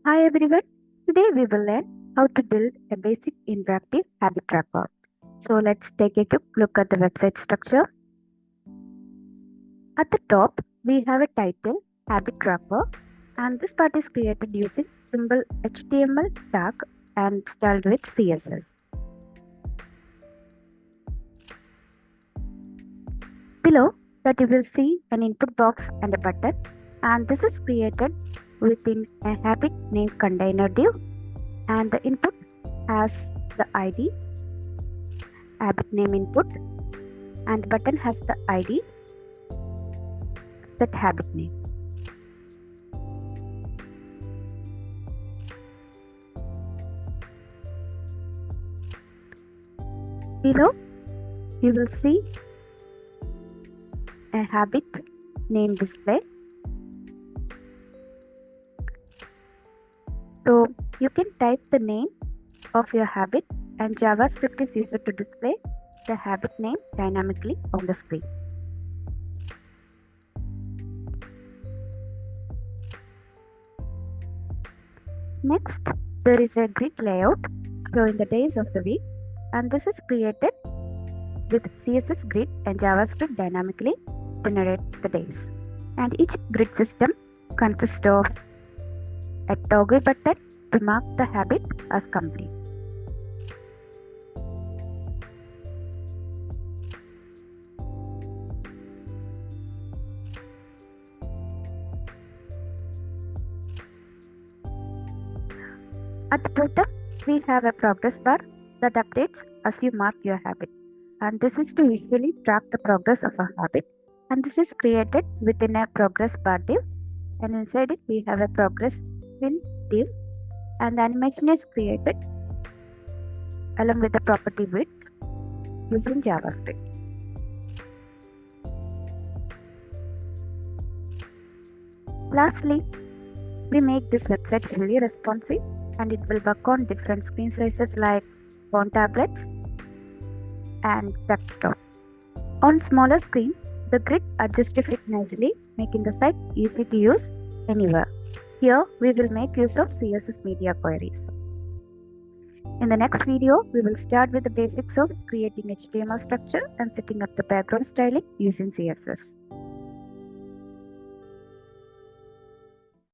Hi everyone, today we will learn how to build a basic interactive habit tracker. So let's take a quick look at the website structure. At the top, we have a title, Habit Tracker, and this part is created using simple HTML tag and styled with CSS. Below that you will see an input box and a button, and this is created within a habit name container div, and the input has the ID, habit name input, and button has the ID, that habit name. Below you will see a habit name display. So you can type the name of your habit and JavaScript is used to display the habit name dynamically on the screen. Next, there is a grid layout showing the days of the week, and this is created with CSS grid and JavaScript dynamically generate the days. And each grid system consists of a toggle button to mark the habit as complete. At the bottom, we have a progress bar that updates as you mark your habit. And this is to visually track the progress of a habit. And this is created within a progress bar div. And inside it, we have a progress bin div. And the animation is created along with the property width using JavaScript. Lastly, we make this website fully responsive and it will work on different screen sizes like phone tablets and desktop. On smaller screen, the grid adjusts to fit nicely, making the site easy to use anywhere. Here, we will make use of CSS media queries. In the next video, we will start with the basics of creating HTML structure and setting up the background styling using CSS.